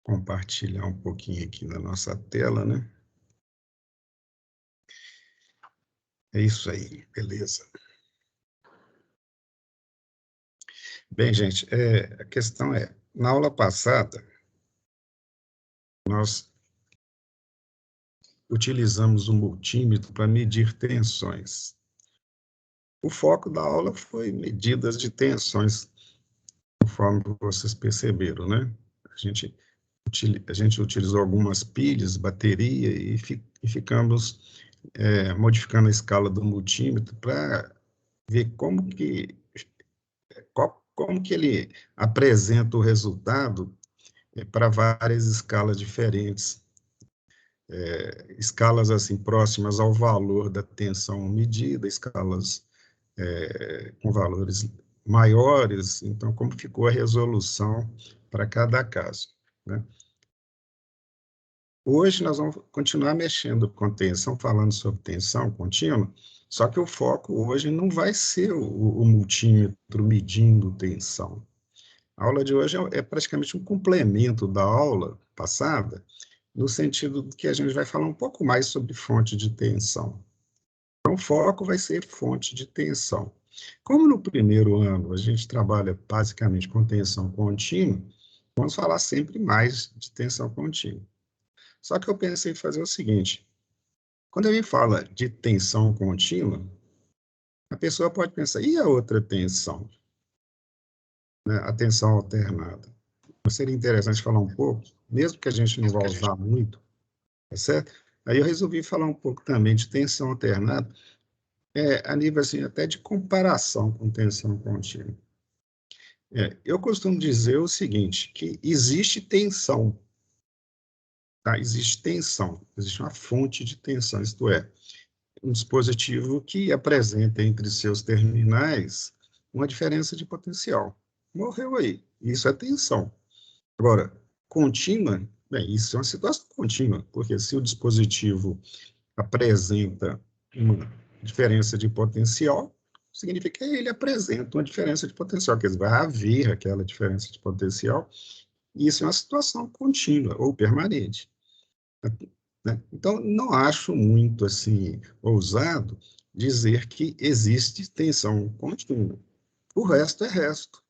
compartilhar um pouquinho aqui da nossa tela, né? É isso aí, beleza. Bem, gente, a questão é, na aula passada, nós utilizamos o multímetro para medir tensões. O foco da aula foi medidas de tensões, conforme vocês perceberam, né? A gente utilizou algumas pilhas, bateria, e ficamos modificando a escala do multímetro para ver como que ele apresenta o resultado para várias escalas diferentes, escalas assim próximas ao valor da tensão medida, escalas com valores maiores, então como ficou a resolução para cada caso, né? Hoje nós vamos continuar mexendo com tensão, falando sobre tensão contínua, só que o foco hoje não vai ser o multímetro medindo tensão. A aula de hoje é praticamente um complemento da aula passada, no sentido de que a gente vai falar um pouco mais sobre fonte de tensão. Então, o foco vai ser fonte de tensão. Como no primeiro ano a gente trabalha basicamente com tensão contínua, vamos falar sempre mais de tensão contínua. Só que eu pensei em fazer o seguinte: quando a gente fala de tensão contínua, a pessoa pode pensar, e a outra tensão? Né, a tensão alternada. Seria interessante falar um pouco, mesmo que a gente não vá usar muito, tá certo? Aí eu resolvi falar um pouco também de tensão alternada, a nível assim, até de comparação com tensão contínua. Eu costumo dizer o seguinte, que existe tensão, tá? Existe uma fonte de tensão, isto é, um dispositivo que apresenta entre seus terminais uma diferença de potencial. Morreu aí, isso é tensão. Agora, contínua, bem, isso é uma situação contínua, porque se o dispositivo apresenta uma diferença de potencial, significa que ele apresenta uma diferença de potencial, quer dizer, vai haver aquela diferença de potencial, e isso é uma situação contínua ou permanente, né? Então, não acho muito assim ousado dizer que existe tensão contínua. O resto é resto,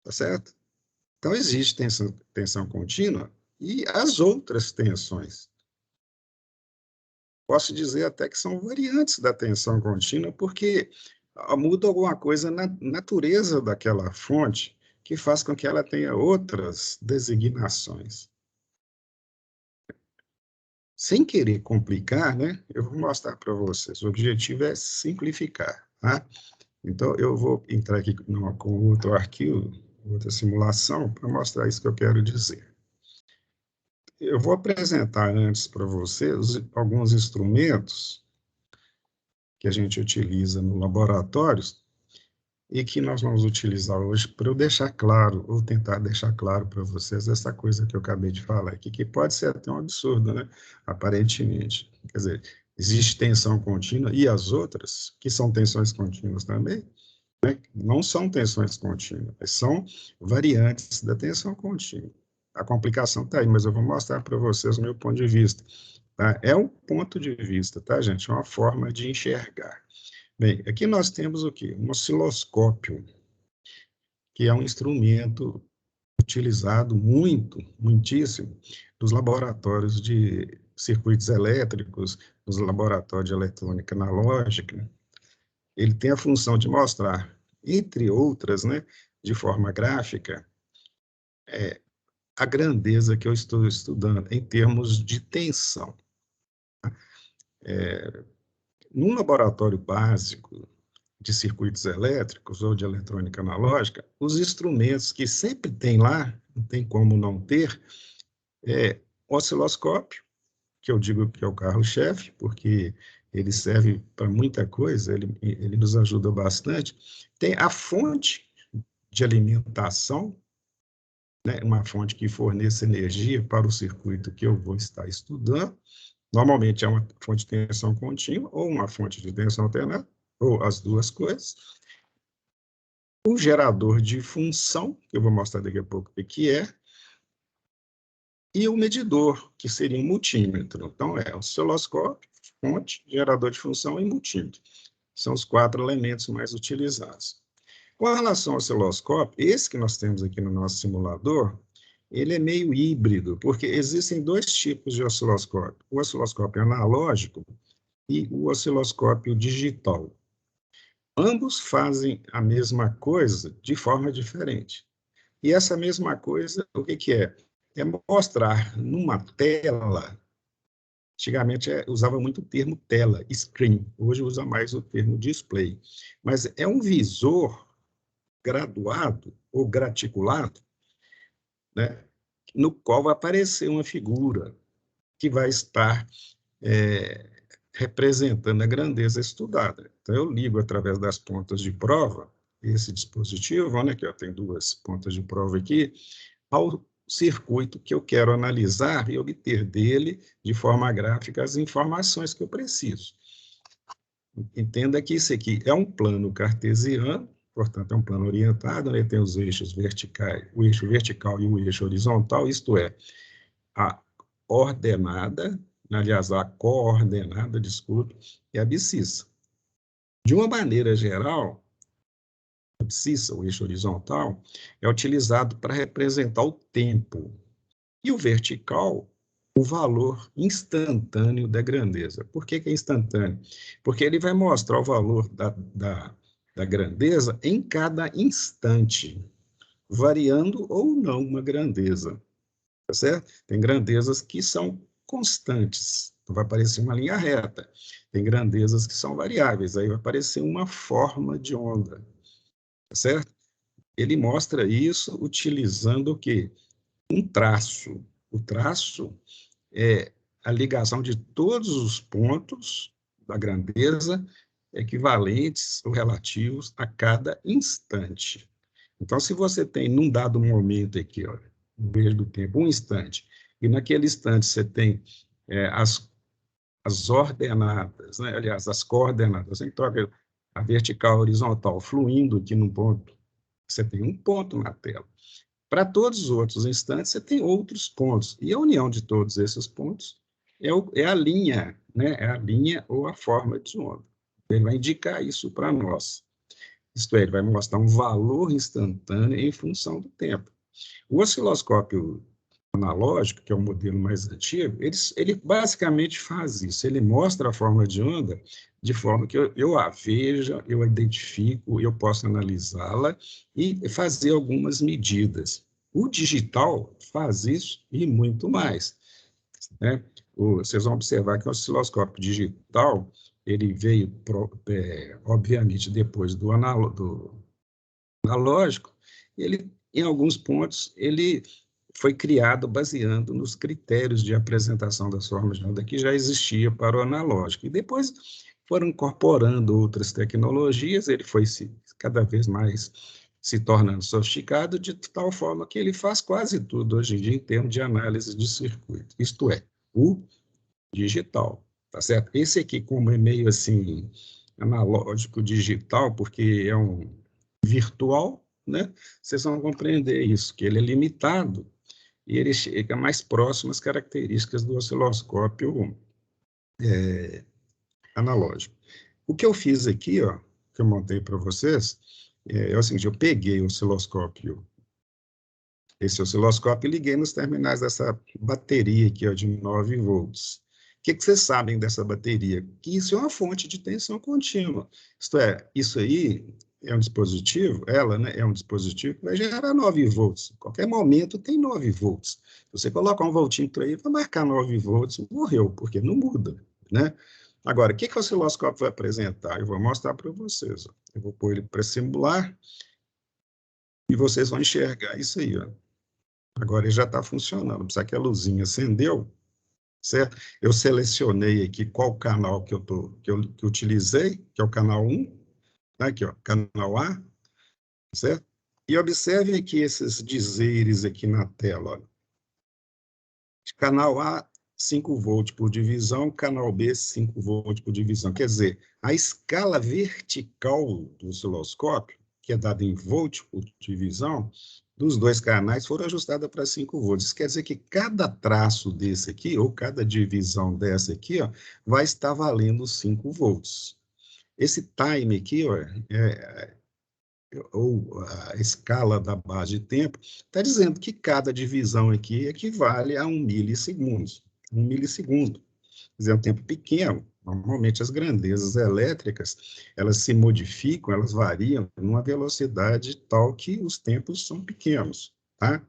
tá certo? Então, existe tensão contínua e as outras tensões. Posso dizer até que são variantes da tensão contínua, porque muda alguma coisa na natureza daquela fonte que faz com que ela tenha outras designações. Sem querer complicar, né, eu vou mostrar para vocês. O objetivo é simplificar, tá? Então, eu vou entrar aqui com outro arquivo, outra simulação, para mostrar isso que eu quero dizer. Eu vou apresentar antes para vocês alguns instrumentos que a gente utiliza no laboratório e que nós vamos utilizar hoje para eu deixar claro, ou tentar deixar claro para vocês essa coisa que eu acabei de falar aqui, que pode ser até um absurdo, né? Aparentemente. Quer dizer, existe tensão contínua e as outras, que são tensões contínuas também, né? Não são tensões contínuas, são variantes da tensão contínua. A complicação está aí, mas eu vou mostrar para vocês o meu ponto de vista. Tá? É um ponto de vista, tá, gente? É uma forma de enxergar. Bem, aqui nós temos o quê? Um osciloscópio, que é um instrumento utilizado muitíssimo, nos laboratórios de circuitos elétricos, nos laboratórios de eletrônica analógica. Ele tem a função de mostrar, entre outras, né, de forma gráfica, a grandeza que eu estou estudando em termos de tensão. Num laboratório básico de circuitos elétricos ou de eletrônica analógica, os instrumentos que sempre tem lá, não tem como não ter, osciloscópio, que eu digo que é o carro-chefe, porque ele serve para muita coisa, ele nos ajuda bastante. Tem a fonte de alimentação, né, uma fonte que forneça energia para o circuito que eu vou estar estudando. Normalmente é uma fonte de tensão contínua ou uma fonte de tensão alternada, ou as duas coisas. O gerador de função, que eu vou mostrar daqui a pouco o que é, e o medidor, que seria um multímetro. Então, é osciloscópio, fonte, gerador de função e multímetro. São os 4 elementos mais utilizados. Com relação ao osciloscópio, esse que nós temos aqui no nosso simulador, ele é meio híbrido, porque existem 2 tipos de osciloscópio. O osciloscópio analógico e o osciloscópio digital. Ambos fazem a mesma coisa de forma diferente. E essa mesma coisa, o que é? É mostrar numa tela. Antigamente usava muito o termo tela, screen. Hoje usa mais o termo display. Mas é um visor graduado ou graticulado, né, no qual vai aparecer uma figura que vai estar representando a grandeza estudada. Então, eu ligo através das pontas de prova esse dispositivo, né, que tem 2 pontas de prova aqui, ao circuito que eu quero analisar e obter dele, de forma gráfica, as informações que eu preciso. Entenda que isso aqui é um plano cartesiano, portanto, é um plano orientado, né? Tem os eixos verticais, o eixo vertical e o eixo horizontal, isto é, a ordenada, aliás, a coordenada, desculpe, e a abscissa. De uma maneira geral, a abscissa, o eixo horizontal, é utilizado para representar o tempo, e o vertical, o valor instantâneo da grandeza. Por que é instantâneo? Porque ele vai mostrar o valor da grandeza em cada instante, variando ou não uma grandeza. Tá certo? Tem grandezas que são constantes, então vai aparecer uma linha reta. Tem grandezas que são variáveis, aí vai aparecer uma forma de onda. Tá certo? Ele mostra isso utilizando o quê? Um traço. O traço é a ligação de todos os pontos da grandeza equivalentes ou relativos a cada instante. Então, se você tem, num dado momento aqui, ó, no meio do tempo, um instante, e naquele instante você tem as ordenadas, né? Aliás, as coordenadas, você troca a vertical, a horizontal, fluindo aqui num ponto, você tem um ponto na tela. Para todos os outros instantes, você tem outros pontos. E a união de todos esses pontos é a linha, né? É a linha ou a forma de onda. Ele vai indicar isso para nós. Isto é, ele vai mostrar um valor instantâneo em função do tempo. O osciloscópio analógico, que é o modelo mais antigo, ele basicamente faz isso. Ele mostra a forma de onda de forma que eu a veja, eu a identifico, eu posso analisá-la e fazer algumas medidas. O digital faz isso e muito mais, né? Vocês vão observar que o osciloscópio digital, ele veio, obviamente, depois do analógico, ele, em alguns pontos, ele foi criado baseando nos critérios de apresentação das formas de onda que já existia para o analógico. E depois foram incorporando outras tecnologias, ele foi cada vez mais se tornando sofisticado, de tal forma que ele faz quase tudo hoje em dia em termos de análise de circuito. Isto é, o digital, tá certo? Esse aqui, como é meio assim, analógico digital, porque é um virtual, né? Vocês vão compreender isso, que ele é limitado e ele chega mais próximo às características do osciloscópio analógico. O que eu fiz aqui, ó, que eu montei para vocês, é o seguinte, eu peguei o osciloscópio, esse osciloscópio, e liguei nos terminais dessa bateria aqui, ó, de 9 volts. O que vocês sabem dessa bateria? Que isso é uma fonte de tensão contínua. Isto é, isso aí é um dispositivo, ela, né, é um dispositivo que vai gerar 9 volts. Em qualquer momento tem 9 volts. Se você colocar um voltímetro aí, vai marcar 9 volts, morreu, porque não muda, né? Agora, o que o osciloscópio vai apresentar? Eu vou mostrar para vocês. Ó. Eu vou pôr ele para simular e vocês vão enxergar isso aí, ó. Agora ele já está funcionando. Precisa que a luzinha acendeu, certo? Eu selecionei aqui qual canal que eu utilizei, que é o canal 1, tá aqui, ó, canal A, certo? E observem aqui esses dizeres aqui na tela. Ó. Canal A, 5 volts por divisão, canal B, 5 volts por divisão. Quer dizer, a escala vertical do osciloscópio, que é dada em volts por divisão, dos dois canais foram ajustadas para 5 volts. Isso quer dizer que cada traço desse aqui, ou cada divisão dessa aqui, ó, vai estar valendo 5 volts. Esse time aqui, ó, ou a escala da base de tempo, está dizendo que cada divisão aqui equivale a 1 milissegundos. 1 milissegundo. Quer dizer, é um tempo pequeno. Normalmente, as grandezas elétricas, elas se modificam, elas variam numa velocidade tal que os tempos são pequenos, tá?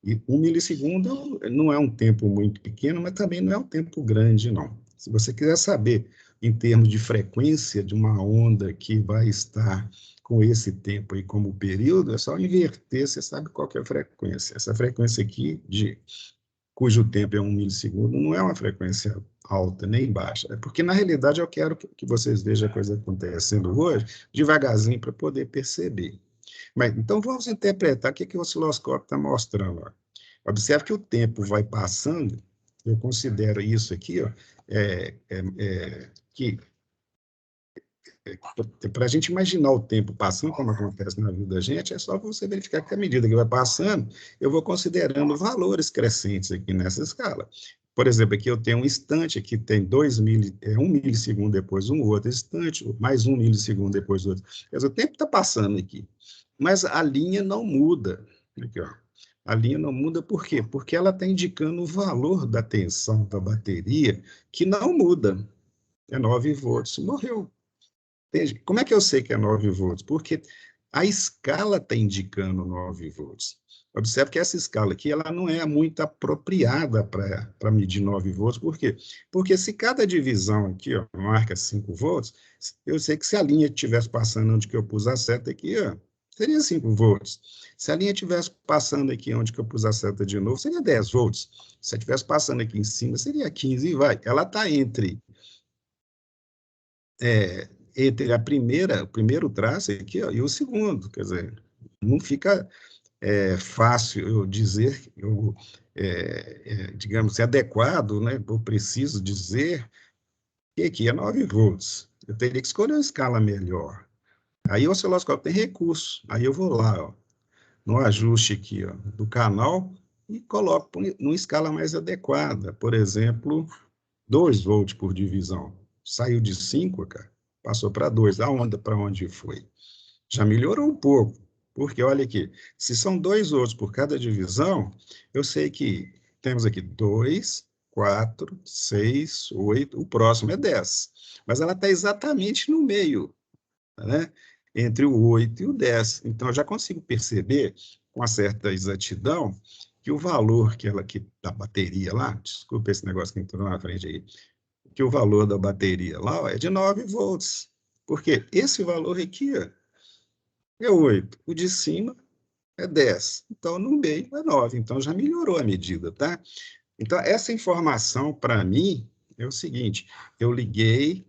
E 1 milissegundo não é um tempo muito pequeno, mas também não é um tempo grande, não. Se você quiser saber, em termos de frequência de uma onda que vai estar com esse tempo aí como período, é só inverter, você sabe qual que é a frequência. Essa frequência aqui, cujo tempo é 1 milissegundo, não é uma frequência alta nem baixa. É porque, na realidade, eu quero que vocês vejam a coisa acontecendo hoje, devagarzinho, para poder perceber. Mas, então, vamos interpretar o que o osciloscópio está mostrando. Ó. Observe que o tempo vai passando, eu considero isso aqui, ó, que para a gente imaginar o tempo passando, como acontece na vida da gente, é só você verificar que, à medida que vai passando, eu vou considerando valores crescentes aqui nessa escala. Por exemplo, aqui eu tenho um instante, aqui tem 1 milissegundo depois um outro instante, mais 1 milissegundo depois outro. Quer dizer, o tempo está passando aqui, mas a linha não muda. Aqui, ó. A linha não muda por quê? Porque ela está indicando o valor da tensão da bateria, que não muda. É 9 volts, morreu. Entende? Como é que eu sei que é 9 volts? Porque a escala está indicando 9 volts. Observe que essa escala aqui ela não é muito apropriada para medir 9 volts. Por quê? Porque se cada divisão aqui ó, marca 5 volts, eu sei que se a linha estivesse passando onde que eu pus a seta aqui, ó, seria 5 volts. Se a linha estivesse passando aqui onde que eu pus a seta de novo, seria 10 volts. Se ela estivesse passando aqui em cima, seria 15 e vai. Ela está entre o primeiro traço aqui ó, e o segundo, quer dizer, não fica fácil eu dizer, digamos, adequado, né, eu preciso dizer que aqui é 9 volts. Eu teria que escolher uma escala melhor. Aí o osciloscópio tem recurso, aí eu vou lá, ó, no ajuste aqui ó, do canal e coloco numa escala mais adequada, por exemplo, 2 volts por divisão. Saiu de 5, cara, passou para 2. A onda para onde foi? Já melhorou um pouco, porque olha aqui, se são 2 volts por cada divisão, eu sei que temos aqui 2, 4, 6, 8, o próximo é 10. Mas ela está exatamente no meio, né? Entre o 8 e o 10. Então, eu já consigo perceber, com uma certa exatidão, que o valor da bateria lá, desculpa esse negócio que entrou na frente aí, que o valor da bateria lá ó, é de 9 volts. Porque esse valor aqui ó, é 8, o de cima é 10. Então, no meio é 9. Então, já melhorou a medida, tá? Então, essa informação, para mim, é o seguinte, eu liguei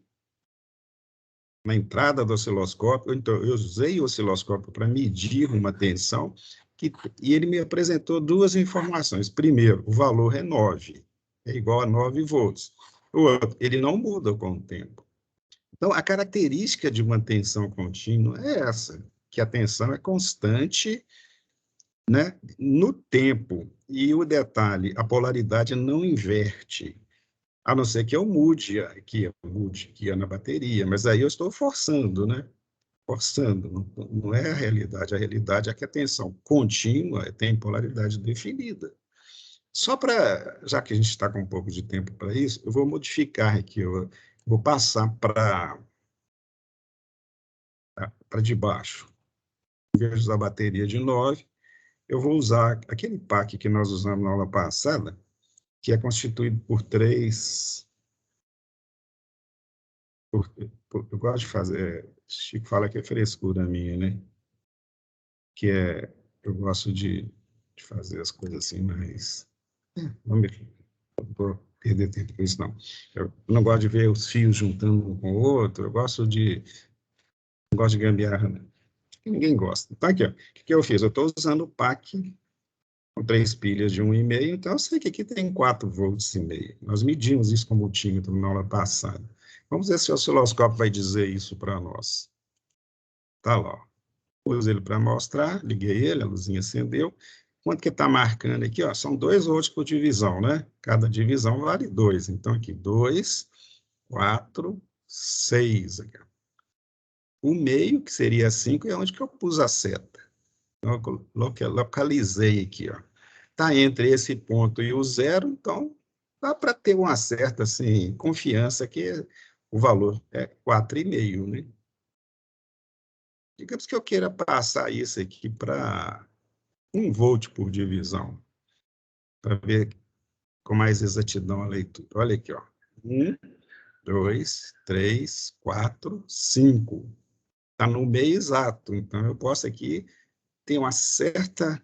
na entrada do osciloscópio, então, eu usei o osciloscópio para medir uma tensão, e ele me apresentou 2 informações. Primeiro, o valor é 9, é igual a 9 volts. O outro, ele não muda com o tempo. Então, a característica de uma tensão contínua é essa, que a tensão é constante, né, no tempo. E o detalhe, a polaridade não inverte, a não ser que eu mude aqui na bateria, mas aí eu estou forçando, né? Forçando, não é a realidade é que a tensão contínua tem polaridade definida. Só para, já que a gente está com um pouco de tempo para isso, eu vou modificar aqui, eu vou passar para debaixo. Em vez de usar a bateria de 9, eu vou usar aquele pack que nós usamos na aula passada, que é constituído por 3... eu gosto de fazer... Chico fala que é frescura minha, né? Que é... Eu gosto de fazer as coisas assim, mas... Não vou perder tempo com isso, não. Eu não gosto de ver os fios juntando um com o outro, eu gosto de... Não gosto de gambiarra, né? Ninguém gosta. Então, aqui, ó, o que eu fiz? Eu estou usando o pack com 3 pilhas de 1,5, então eu sei que aqui tem 4 volts e meio. Nós medimos isso com o multímetro na aula passada. Vamos ver se o osciloscópio vai dizer isso para nós. Tá lá. Uso ele para mostrar, liguei ele, a luzinha acendeu. Quanto que está marcando aqui? Ó, são 2 volts por divisão, né? Cada divisão vale 2. Então, aqui, 2, 4, 6. Aqui, ó. O meio, que seria 5, é onde que eu pus a seta. Então, eu localizei aqui, ó. Está entre esse ponto e o zero, então dá para ter uma certa assim, confiança que o valor é 4,5, né? Digamos que eu queira passar isso aqui para 1 volt por divisão, para ver com mais exatidão a leitura. Olha aqui, ó. 1, 2, 3, 4, 5. Está no meio exato. Então, eu posso aqui ter uma certa,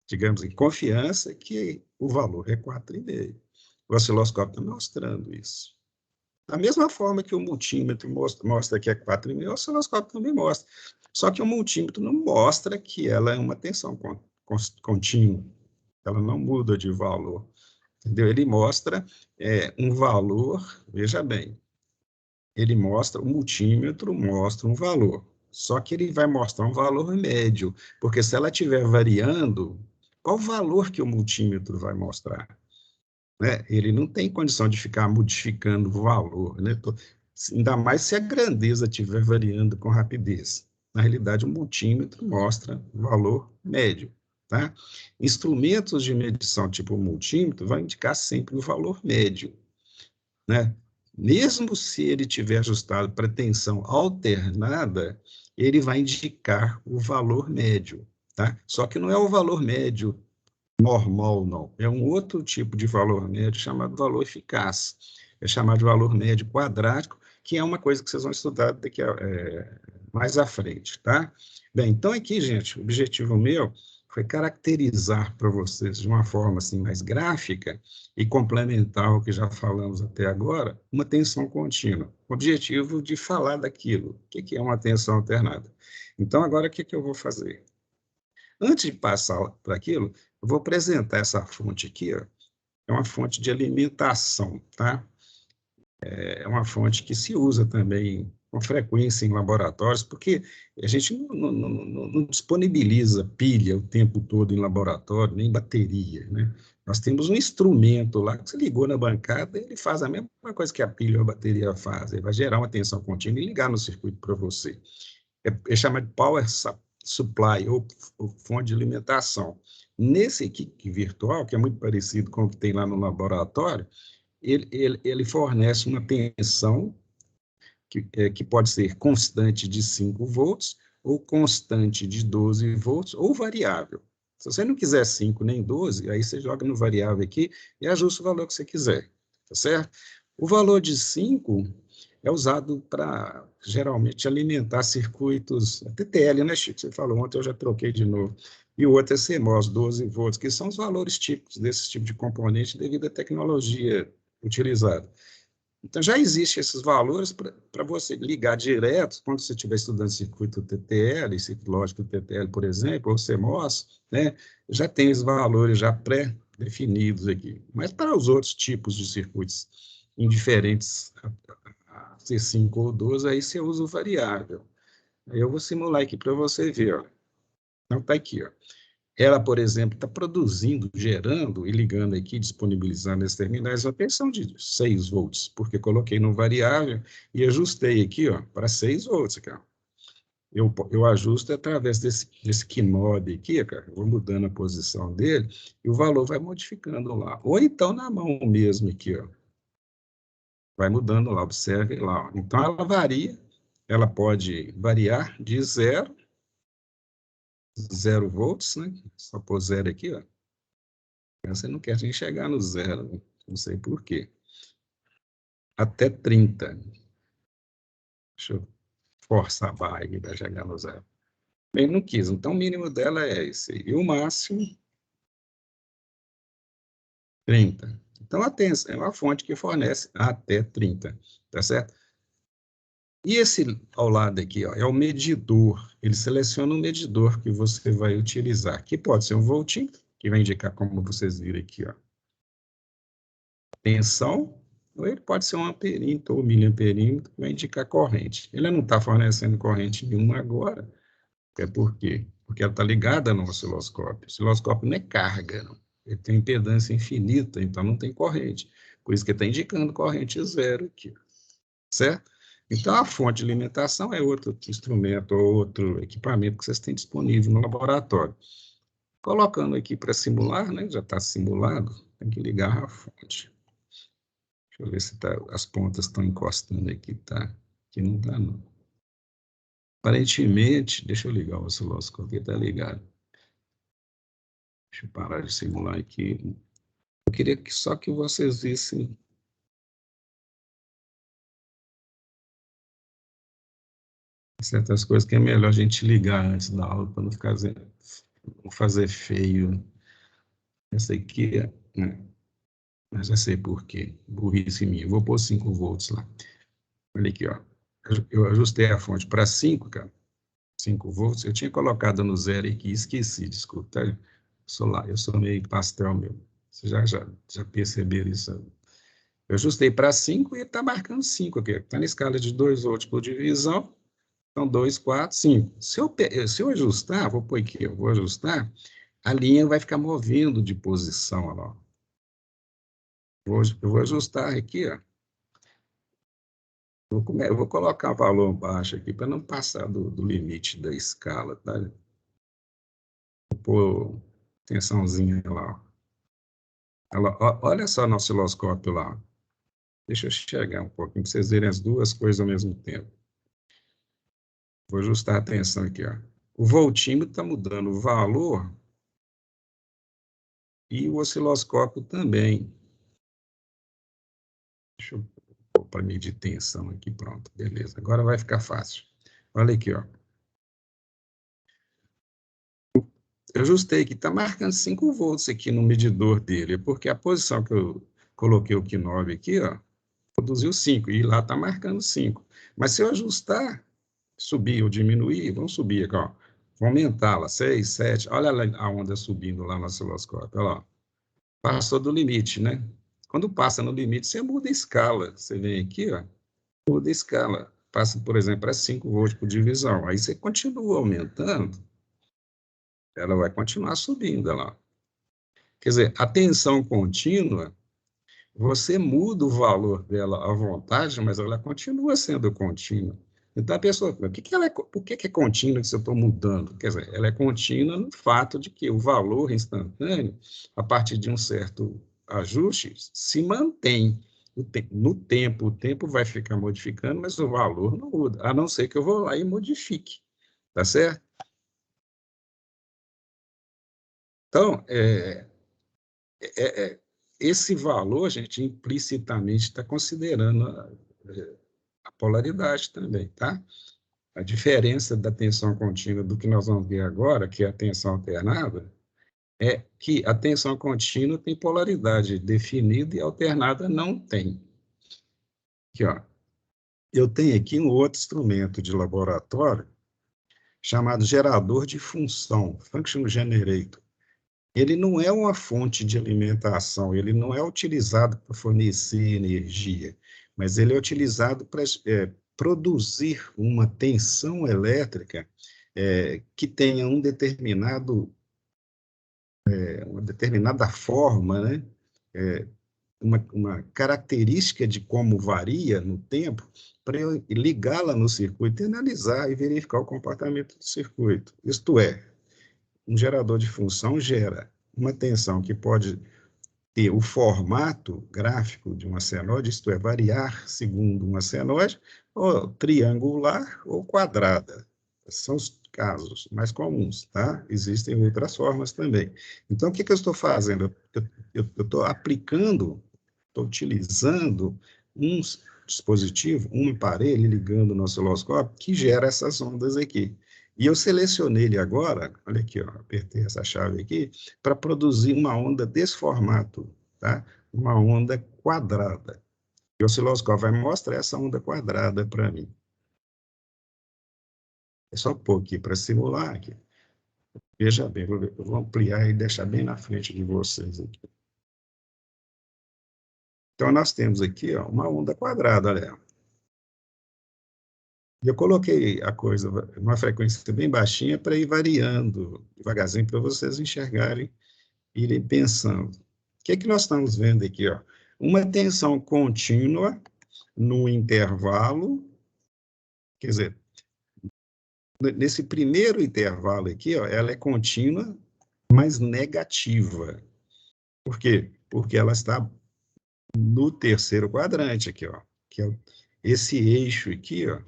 digamos, confiança que o valor é 4,5. O osciloscópio está mostrando isso. Da mesma forma que o multímetro mostra que é 4,5, o osciloscópio também mostra. Só que o multímetro não mostra que ela é uma tensão contínua. Ela não muda de valor. Entendeu? Ele mostra um valor, veja bem, ele mostra, o multímetro mostra um valor. Só que ele vai mostrar um valor médio, porque se ela estiver variando, qual o valor que o multímetro vai mostrar? Né? Ele não tem condição de ficar modificando o valor, né? Ainda mais se a grandeza estiver variando com rapidez. Na realidade, o multímetro mostra o valor médio. Tá? Instrumentos de medição tipo multímetro vão indicar sempre o valor médio. Né? Mesmo se ele tiver ajustado para tensão alternada, ele vai indicar o valor médio. Tá? Só que não é o valor médio normal, não. É um outro tipo de valor médio chamado valor eficaz. É chamado de valor médio quadrático, que é uma coisa que vocês vão estudar daqui mais à frente, tá? Bem, então aqui, gente, o objetivo meu foi caracterizar para vocês de uma forma assim mais gráfica e complementar o que já falamos até agora, uma tensão contínua. O objetivo de falar daquilo. O que é uma tensão alternada? Então, agora, o que eu vou fazer? Antes de passar para aquilo, eu vou apresentar essa fonte aqui, ó. É uma fonte de alimentação, tá? É uma fonte que se usa também com frequência em laboratórios, porque a gente não disponibiliza pilha o tempo todo em laboratório, nem bateria, né? Nós temos um instrumento lá que você ligou na bancada, ele faz a mesma coisa que a pilha ou a bateria faz, ele vai gerar uma tensão contínua e ligar no circuito para você. É chamado de power supply, ou fonte de alimentação. Nesse aqui virtual, que é muito parecido com o que tem lá no laboratório, ele fornece uma tensão que pode ser constante de 5 volts, ou constante de 12 volts, ou variável. Se você não quiser 5 nem 12, aí você joga no variável aqui e ajusta o valor que você quiser, tá certo? O valor de 5 é usado para, geralmente, alimentar circuitos, TTL, né, Chico? Você falou ontem, eu já troquei de novo. E o outro é CMOS, 12 volts, que são os valores típicos desse tipo de componente devido à tecnologia utilizada. Então, já existem esses valores para você ligar direto, quando você estiver estudando circuito TTL, circuito lógico TTL, por exemplo, ou CMOS, né, já tem os valores já pré-definidos aqui. Mas para os outros tipos de circuitos indiferentes a C5 ou 12, aí você usa o variável. Aí eu vou simular aqui para você ver. Ó. Então, está aqui. Ó. Ela, por exemplo, está produzindo, gerando e ligando aqui, disponibilizando esses terminais, uma tensão de 6 volts, porque coloquei no variável e ajustei aqui para 6 volts. Cara. Eu ajusto através desse knob aqui, cara, eu vou mudando a posição dele e o valor vai modificando lá. Ou então na mão mesmo aqui, ó, vai mudando lá, observe lá. Ó. Então ela varia, ela pode variar de 0 volts, né? Só pôr 0 aqui, ó. Você não quer nem chegar no 0, não sei por quê. Até 30. Deixa eu forçar a barra aqui para chegar no 0. Bem, não quis. Então, o mínimo dela é esse. E o máximo, 30. Então, atenção, é uma fonte que fornece até 30. Tá certo? E esse ao lado aqui, ó, é o medidor. Ele seleciona o medidor que você vai utilizar, que pode ser um voltímetro, que vai indicar, como vocês viram aqui, ó, tensão, ou ele pode ser um amperímetro ou miliamperímetro, que vai indicar corrente. Ele não está fornecendo corrente nenhuma agora, É por quê? Porque ela está ligada no osciloscópio. O osciloscópio não é carga, não. Ele tem impedância infinita, então não tem corrente. Por isso que está indicando corrente zero aqui, certo? Então, a fonte de alimentação é outro instrumento ou outro equipamento que vocês têm disponível no laboratório. Colocando aqui para simular, né? Já está simulado, tem que ligar a fonte. Deixa eu ver se as pontas estão encostando aqui, tá? Aqui não está, não. Aparentemente, deixa eu ligar o osciloscópio, está ligado. Deixa eu parar de simular aqui. Eu queria que só que vocês vissem certas coisas que é melhor a gente ligar antes da aula para não fazer feio. Essa aqui, né? Mas já sei por quê. Burrice minha. Eu vou pôr 5 volts lá. Olha aqui, ó. Eu ajustei a fonte para 5, cara. 5 volts. Eu tinha colocado no zero aqui, esqueci, desculpa. Tá? Eu sou meio pastel mesmo. Vocês já perceberam isso? Eu ajustei para 5 e está marcando 5 aqui. Está na escala de 2 volts por divisão. Então, 2, 4, 5. Se eu ajustar, vou pôr aqui, eu vou ajustar, a linha vai ficar movendo de posição. Olha lá. Eu vou ajustar aqui, ó. Eu vou colocar o valor baixo aqui para não passar do limite da escala, tá? Vou pôr tensãozinha lá. Olha só no osciloscópio lá. Deixa eu chegar um pouquinho para vocês verem as duas coisas ao mesmo tempo. Vou ajustar a tensão aqui, ó. O voltímetro está mudando o valor e o osciloscópio também. Deixa eu pôr para medir tensão aqui, pronto, beleza. Agora vai ficar fácil. Olha aqui, ó. Eu ajustei aqui, está marcando 5 volts aqui no medidor dele, porque a posição que eu coloquei o Q9 aqui, ó, produziu 5, e lá está marcando 5. Mas se eu ajustar, subir ou diminuir, vamos subir aqui, ó. Vou aumentá-la, 6, 7, olha a onda subindo lá no osciloscópio, olha lá. Passou do limite, né? Quando passa no limite, você muda a escala. Você vem aqui, ó, muda a escala. Passa, por exemplo, para 5 volts por divisão. Aí você continua aumentando, ela vai continuar subindo, olha lá. Quer dizer, a tensão contínua, você muda o valor dela à vontade, mas ela continua sendo contínua. Então a pessoa, por que é contínua se eu estou mudando? Quer dizer, ela é contínua no fato de que o valor instantâneo, a partir de um certo ajuste, se mantém. No tempo, o tempo vai ficar modificando, mas o valor não muda, a não ser que eu vou lá e modifique. Tá certo? Então, esse valor, a gente implicitamente está considerando a polaridade também, tá? A diferença da tensão contínua do que nós vamos ver agora, que é a tensão alternada, é que a tensão contínua tem polaridade definida e alternada não tem. Aqui, ó. Eu tenho aqui um outro instrumento de laboratório chamado gerador de função, Function Generator. Ele não é uma fonte de alimentação, ele não é utilizado para fornecer energia, mas ele é utilizado para produzir uma tensão elétrica que tenha uma determinada forma, né? Uma característica de como varia no tempo, para eu ligá-la no circuito e analisar e verificar o comportamento do circuito. Isto é, um gerador de função gera uma tensão que pode ter o formato gráfico de uma senoide, isto é, variar segundo uma senoide, ou triangular ou quadrada. Esses são os casos mais comuns, tá? Existem outras formas também. Então, o que eu estou fazendo? Eu estou aplicando, estou utilizando um dispositivo, um aparelho ligando no osciloscópio que gera essas ondas aqui. E eu selecionei ele agora, olha aqui, ó, apertei essa chave aqui, para produzir uma onda desse formato, tá? Uma onda quadrada. E o osciloscópio vai mostrar essa onda quadrada para mim. É só pôr aqui para simular aqui. Veja bem, eu vou ampliar e deixar bem na frente de vocês aqui. Então, nós temos aqui ó, uma onda quadrada, olha. E eu coloquei a coisa numa frequência bem baixinha para ir variando devagarzinho para vocês enxergarem, irem pensando. O que é que nós estamos vendo aqui, ó? Uma tensão contínua no intervalo, quer dizer, nesse primeiro intervalo aqui, ó, ela é contínua, mas negativa. Por quê? Porque ela está no terceiro quadrante aqui, ó, que é esse eixo aqui, ó,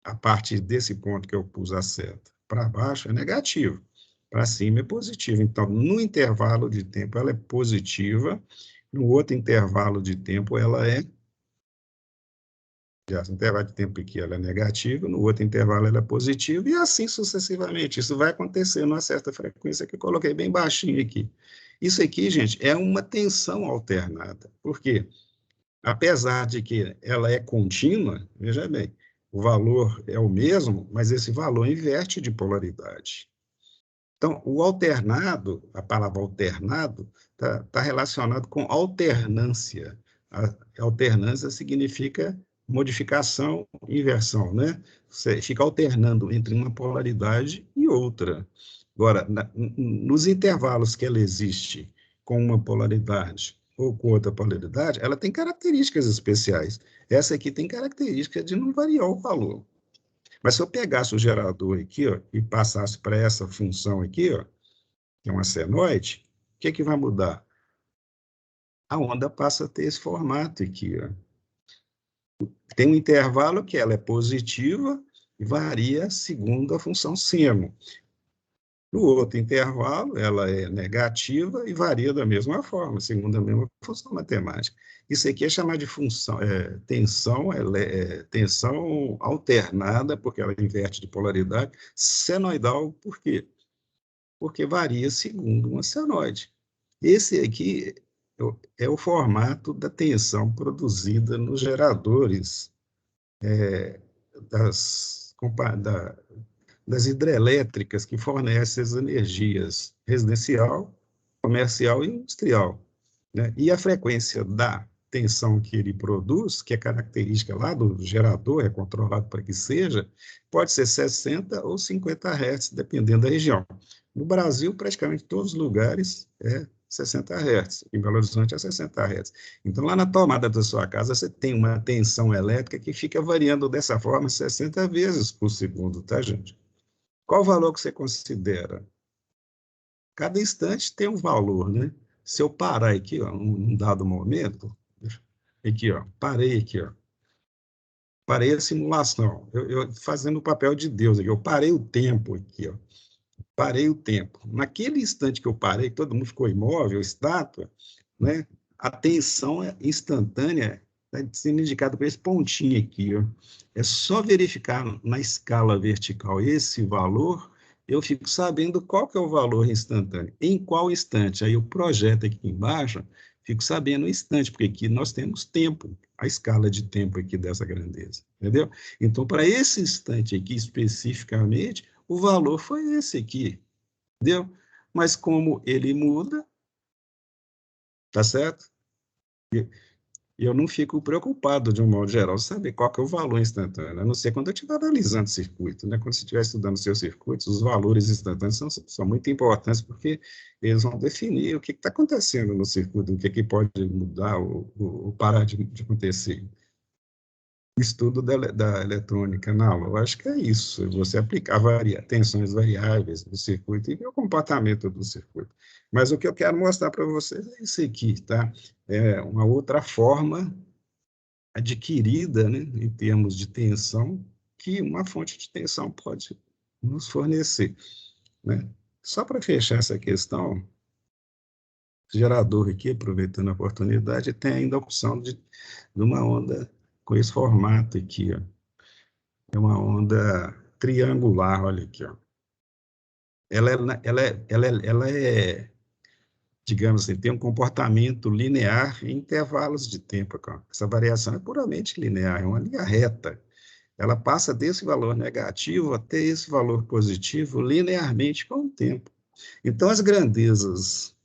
a partir desse ponto que eu pus a seta para baixo é negativo, para cima é positivo. Então, no intervalo de tempo ela é positiva, no outro intervalo de tempo ela é, no intervalo de tempo aqui ela é negativa, no outro intervalo ela é positiva, e assim sucessivamente. Isso vai acontecer numa certa frequência que eu coloquei bem baixinho aqui. Isso aqui, gente, é uma tensão alternada. Por quê? Apesar de que ela é contínua, veja bem, o valor é o mesmo, mas esse valor inverte de polaridade. Então, o alternado, a palavra alternado, está relacionado com alternância. A alternância significa modificação, inversão, né? Você fica alternando entre uma polaridade e outra. Agora, nos intervalos que ela existe com uma polaridade ou com outra polaridade, ela tem características especiais. Essa aqui tem característica de não variar o valor. Mas se eu pegasse o gerador aqui, ó, e passasse para essa função aqui, ó, que é uma senoide, o que que vai mudar? A onda passa a ter esse formato aqui, ó. Tem um intervalo que ela é positiva e varia segundo a função seno. No outro intervalo, ela é negativa e varia da mesma forma, segundo a mesma função matemática. Isso aqui é chamado de função, tensão alternada, porque ela inverte de polaridade, senoidal, por quê? Porque varia segundo uma senoide. Esse aqui é o formato da tensão produzida nos geradores das, da, das hidrelétricas que fornecem as energias residencial, comercial e industrial. Né? E a frequência da tensão que ele produz, que é característica lá do gerador, é controlado para que seja, pode ser 60 ou 50 Hz, dependendo da região. No Brasil, praticamente todos os lugares é 60 Hz, em Belo Horizonte é 60 Hz. Então, lá na tomada da sua casa, você tem uma tensão elétrica que fica variando dessa forma 60 vezes por segundo, tá, gente? Qual o valor que você considera? Cada instante tem um valor, né? Se eu parar aqui, ó, num dado momento, aqui, ó, parei aqui, ó, parei a simulação, eu fazendo o papel de Deus aqui, eu parei o tempo aqui, ó, parei o tempo. Naquele instante que eu parei, todo mundo ficou imóvel, estátua, né? A tensão é instantânea, está sendo indicada por esse pontinho aqui, ó. É só verificar na escala vertical esse valor, eu fico sabendo qual que é o valor instantâneo, em qual instante. Aí eu projeto aqui embaixo, fico sabendo o instante, porque aqui nós temos tempo, a escala de tempo aqui dessa grandeza, entendeu? Então, para esse instante aqui especificamente, o valor foi esse aqui, entendeu? Mas como ele muda, tá certo? E eu não fico preocupado, de um modo geral, saber qual que é o valor instantâneo, a não ser quando eu estiver analisando o circuito, né? Quando você estiver estudando seus circuitos, os valores instantâneos são muito importantes, porque eles vão definir o que está acontecendo no circuito, o que pode mudar ou parar de acontecer. O estudo da eletrônica na lógica é isso, você aplicar tensões variáveis do circuito e ver o comportamento do circuito. Mas o que eu quero mostrar para vocês é isso aqui, tá? É uma outra forma adquirida, né, em termos de tensão, que uma fonte de tensão pode nos fornecer, né? Só para fechar essa questão, o gerador aqui, aproveitando a oportunidade, tem ainda a opção de uma onda com esse formato aqui, ó. É uma onda triangular, olha aqui, ó. Ela é, digamos assim, tem um comportamento linear em intervalos de tempo. Essa variação é puramente linear, é uma linha reta. Ela passa desse valor negativo até esse valor positivo linearmente com o tempo. Então, as grandezas,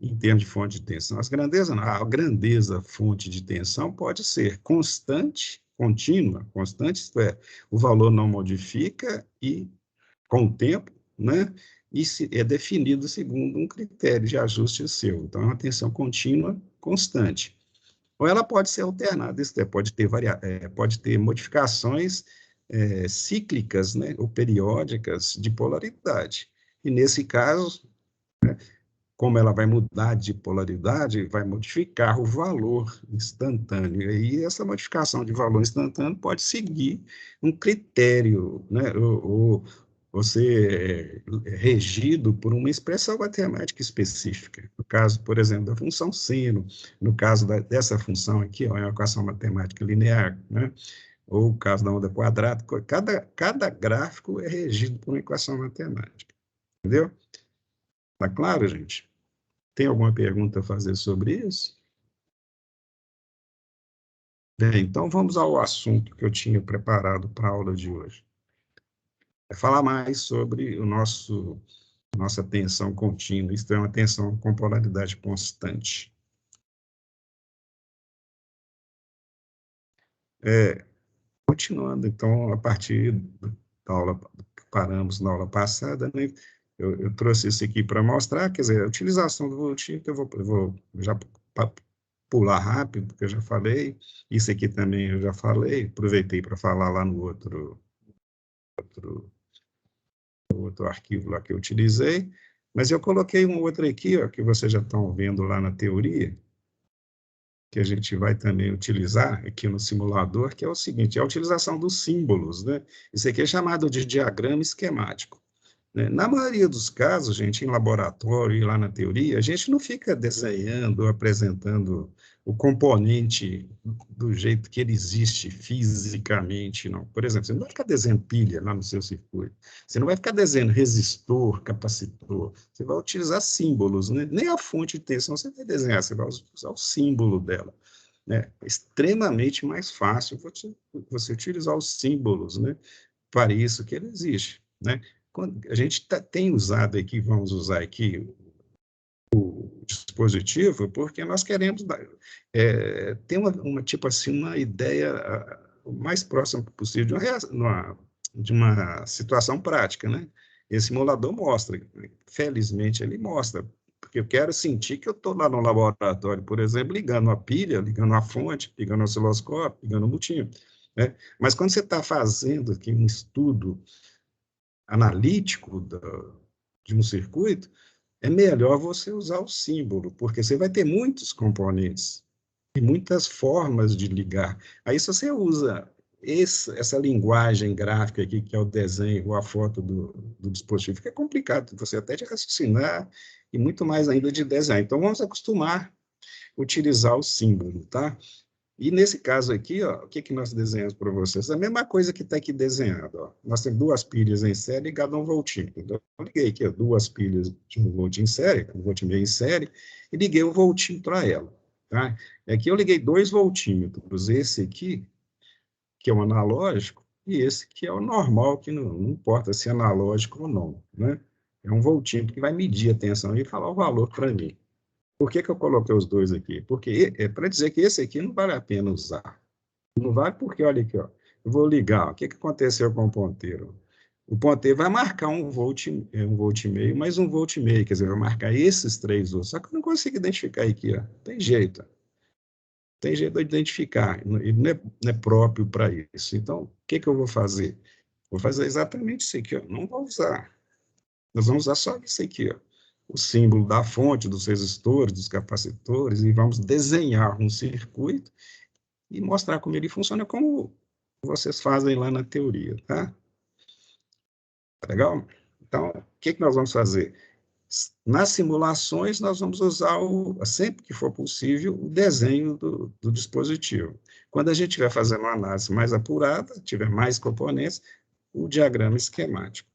em termos de fonte de tensão, as grandezas, não, a grandeza fonte de tensão pode ser constante contínua, constante, isto é, o valor não modifica e, com o tempo, né, e é definido segundo um critério de ajuste seu. Então, é uma tensão contínua constante. Ou ela pode ser alternada, isto é, pode ter modificações cíclicas, né, ou periódicas de polaridade. E, nesse caso, como ela vai mudar de polaridade, vai modificar o valor instantâneo. E essa modificação de valor instantâneo pode seguir um critério, né, ou ser regido por uma expressão matemática específica. No caso, por exemplo, da função seno, no caso dessa função aqui, ó, é uma equação matemática linear, né, ou o caso da onda quadrada, cada gráfico é regido por uma equação matemática. Entendeu? Tá claro, gente? Tem alguma pergunta a fazer sobre isso? Bem, então vamos ao assunto que eu tinha preparado para a aula de hoje. É falar mais sobre nossa tensão contínua, isto é, uma tensão com polaridade constante. Continuando, então, a partir da aula que paramos na aula passada, né, eu trouxe isso aqui para mostrar, quer dizer, a utilização do voltímetro, eu vou já pular rápido, porque eu já falei, isso aqui também eu já falei, aproveitei para falar lá no outro arquivo lá que eu utilizei, mas eu coloquei um outro aqui, ó, que vocês já estão vendo lá na teoria, que a gente vai também utilizar aqui no simulador, que é o seguinte, é a utilização dos símbolos, né? Isso aqui é chamado de diagrama esquemático, né? Na maioria dos casos, gente, em laboratório e lá na teoria, a gente não fica desenhando, apresentando o componente do jeito que ele existe fisicamente, não. Por exemplo, você não vai ficar desenhando pilha lá no seu circuito, você não vai ficar desenhando resistor, capacitor, você vai utilizar símbolos, né? Nem a fonte de tensão você vai desenhar, você vai usar o símbolo dela, né? É extremamente mais fácil você utilizar os símbolos, né? Para isso que ele existe, né? A gente tem usado aqui, vamos usar aqui o dispositivo, porque nós queremos ter tipo assim, uma ideia o mais próxima possível de uma situação prática, né? Esse simulador mostra, felizmente ele mostra, porque eu quero sentir que eu estou lá no laboratório, por exemplo, ligando a pilha, ligando a fonte, ligando o osciloscópio, ligando o multímetro, né? Mas quando você está fazendo aqui um estudo analítico de um circuito, é melhor você usar o símbolo, porque você vai ter muitos componentes e muitas formas de ligar. Aí, se você usa essa linguagem gráfica aqui, que é o desenho ou a foto do dispositivo, fica complicado, você até de raciocinar e muito mais ainda de desenhar. Então, vamos acostumar a utilizar o símbolo, tá? E nesse caso aqui, ó, o que nós desenhamos para vocês? A mesma coisa que está aqui desenhado. Ó. Nós temos duas pilhas em série ligadas a um voltímetro. Então, eu liguei aqui ó, duas pilhas de 1 volt em série, 1,5 volt em série, e liguei um voltímetro a ela. Tá? Aqui eu liguei 2 voltímetros. Esse aqui, que é o analógico, e esse que é o normal, que não importa se é analógico ou não. Né? É um voltímetro que vai medir a tensão e falar o valor para mim. Por que eu coloquei os dois aqui? Porque é para dizer que esse aqui não vale a pena usar. Não vai porque, olha aqui, ó, eu vou ligar, ó, o que aconteceu com o ponteiro? O ponteiro vai marcar 1,5 volt, mais 1,5 volt, quer dizer, vai marcar esses 3 volts, só que eu não consigo identificar aqui, ó, tem jeito de identificar, ele não é próprio para isso. Então, o que eu vou fazer? Vou fazer exatamente isso aqui, ó, não vou usar, nós vamos usar só isso aqui, ó, o símbolo da fonte, dos resistores, dos capacitores, e vamos desenhar um circuito e mostrar como ele funciona, como vocês fazem lá na teoria, tá? Tá legal? Então, o que nós vamos fazer? Nas simulações, nós vamos usar, sempre que for possível, o desenho do dispositivo. Quando a gente estiver fazendo uma análise mais apurada, tiver mais componentes, o diagrama esquemático.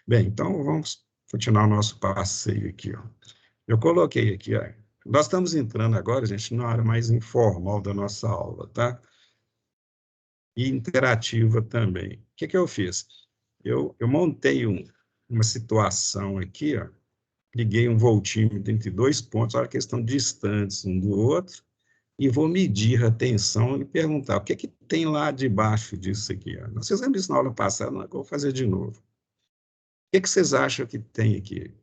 Bem, então vamos continuar o nosso passeio aqui. Ó. Eu coloquei aqui, ó, nós estamos entrando agora, gente, na área mais informal da nossa aula, tá? E interativa também. O que eu fiz? Eu montei uma situação aqui, ó, liguei um voltímetro entre 2 pontos, olha que estão distantes um do outro, e vou medir a tensão e perguntar o que é que tem lá debaixo disso aqui. Ó. Nós fizemos isso na aula passada, mas eu vou fazer de novo. O que é que vocês acham que tem aqui?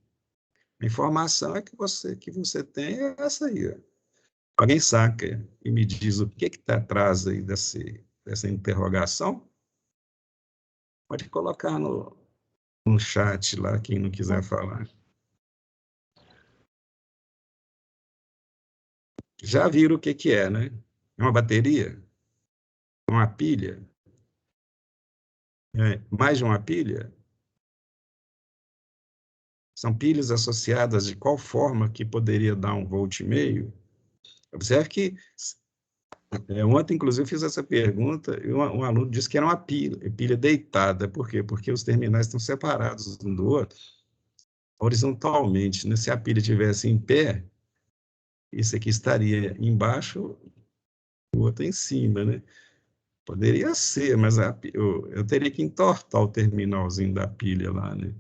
A informação é que você tem é essa aí. Ó. Alguém saca e me diz o que está atrás aí dessa interrogação? Pode colocar no chat lá, quem não quiser falar. Já viram o que é, né? É uma bateria? Uma pilha? É, mais de uma pilha? São pilhas associadas de qual forma que poderia dar 1,5 volt? Observe que ontem, inclusive, eu fiz essa pergunta e um aluno disse que era uma pilha deitada. Por quê? Porque os terminais estão separados um do outro horizontalmente. Né? Se a pilha estivesse em pé, isso aqui estaria embaixo, o outro em cima, né? Poderia ser, mas eu teria que entortar o terminalzinho da pilha lá, né?